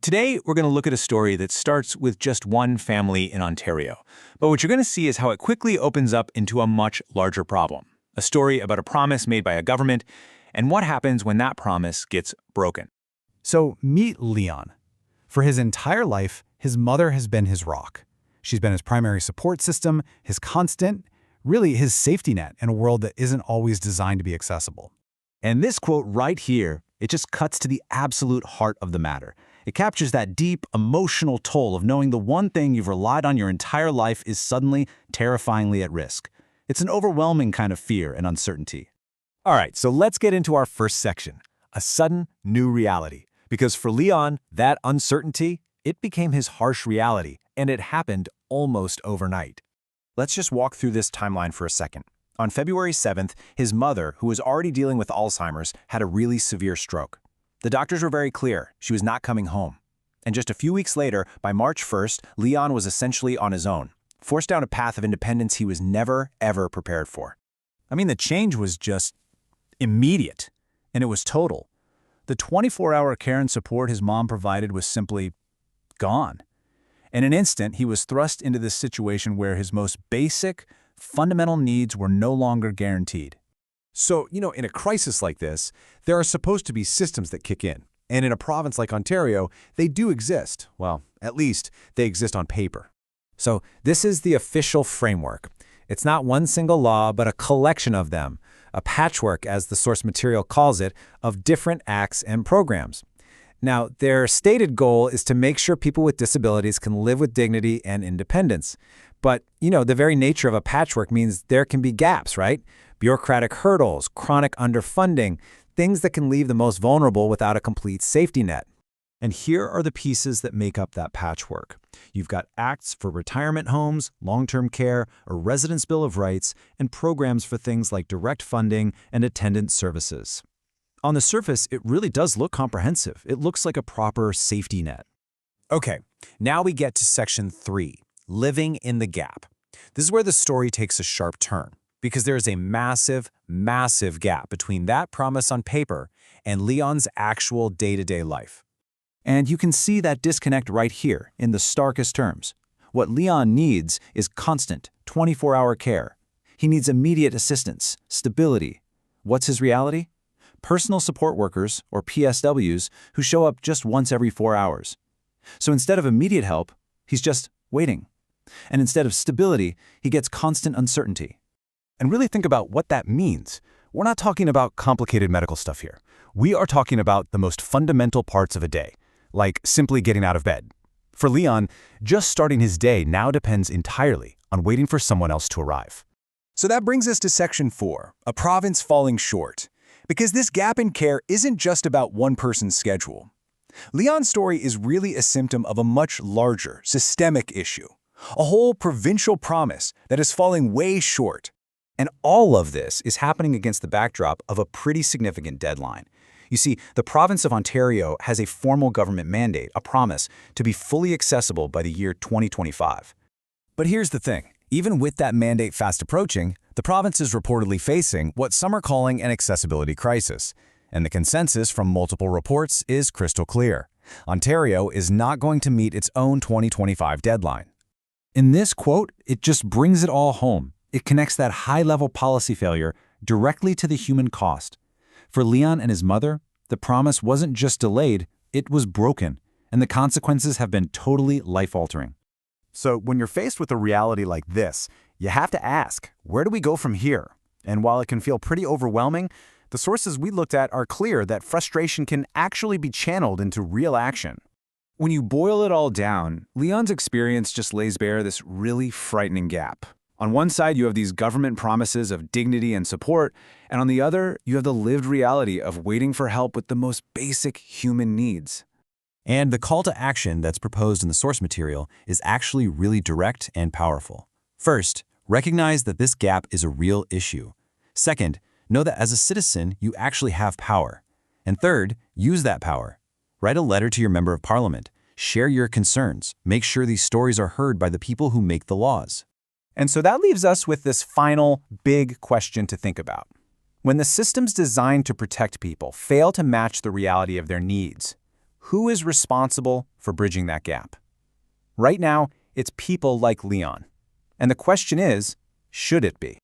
Today, we're going to look at a story that starts with just one family in Ontario. But what you're going to see is how it quickly opens up into a much larger problem. A story about a promise made by a government and what happens when that promise gets broken. So meet Leon. For his entire life, his mother has been his rock. She's been his primary support system, his constant, really his safety net in a world that isn't always designed to be accessible. And this quote right here, it just cuts to the absolute heart of the matter. It captures that deep, emotional toll of knowing the one thing you've relied on your entire life is suddenly, terrifyingly at risk. It's an overwhelming kind of fear and uncertainty. All right, so let's get into our first section, a sudden new reality. Because for Leon, that uncertainty, it became his harsh reality, and it happened almost overnight. Let's just walk through this timeline for a second. On February 7th, his mother, who was already dealing with Alzheimer's, had a really severe stroke. The doctors were very clear, she was not coming home. And just a few weeks later, by March 1st, Leon was essentially on his own, forced down a path of independence he was never, ever prepared for. I mean, the change was just immediate, and it was total. The 24-hour care and support his mom provided was simply gone. In an instant, he was thrust into this situation where his most basic, fundamental needs were no longer guaranteed. So, in a crisis like this, there are supposed to be systems that kick in. And in a province like Ontario, they do exist. Well, at least they exist on paper. So this is the official framework. It's not one single law, but a collection of them, a patchwork, as the source material calls it, of different acts and programs. Now, their stated goal is to make sure people with disabilities can live with dignity and independence. But, the very nature of a patchwork means there can be gaps, right? Bureaucratic hurdles, chronic underfunding, things that can leave the most vulnerable without a complete safety net. And here are the pieces that make up that patchwork. You've got acts for retirement homes, long-term care, a residence bill of rights, and programs for things like direct funding and attendance services. On the surface, it really does look comprehensive. It looks like a proper safety net. Okay, now we get to Section 3, Living in the Gap. This is where the story takes a sharp turn, because there is a massive, massive gap between that promise on paper and Leon's actual day-to-day life. And you can see that disconnect right here in the starkest terms. What Leon needs is constant, 24-hour care. He needs immediate assistance, stability. What's his reality? Personal support workers, or PSWs, who show up just once every 4 hours. So instead of immediate help, he's just waiting. And instead of stability, he gets constant uncertainty. And really think about what that means. We're not talking about complicated medical stuff here. We are talking about the most fundamental parts of a day, like simply getting out of bed. For Leon, just starting his day now depends entirely on waiting for someone else to arrive. So that brings us to Section 4, a province falling short. Because this gap in care isn't just about one person's schedule. Leon's story is really a symptom of a much larger, systemic issue. A whole provincial promise that is falling way short. And all of this is happening against the backdrop of a pretty significant deadline. You see, the province of Ontario has a formal government mandate, a promise, to be fully accessible by the year 2025. But here's the thing. Even with that mandate fast approaching, the province is reportedly facing what some are calling an accessibility crisis. And the consensus from multiple reports is crystal clear. Ontario is not going to meet its own 2025 deadline. In this quote, it just brings it all home. It connects that high-level policy failure directly to the human cost. For Leon and his mother, the promise wasn't just delayed, it was broken, and the consequences have been totally life-altering. So when you're faced with a reality like this, you have to ask, where do we go from here? And while it can feel pretty overwhelming, the sources we looked at are clear that frustration can actually be channeled into real action. When you boil it all down, Leon's experience just lays bare this really frightening gap. On one side, you have these government promises of dignity and support, and on the other, you have the lived reality of waiting for help with the most basic human needs. And the call to action that's proposed in the source material is actually really direct and powerful. First, recognize that this gap is a real issue. Second, know that as a citizen, you actually have power. And third, use that power. Write a letter to your member of parliament. Share your concerns. Make sure these stories are heard by the people who make the laws. And so that leaves us with this final big question to think about. When the systems designed to protect people fail to match the reality of their needs, who is responsible for bridging that gap. Right now, it's people like Leon. And the question is, should it be?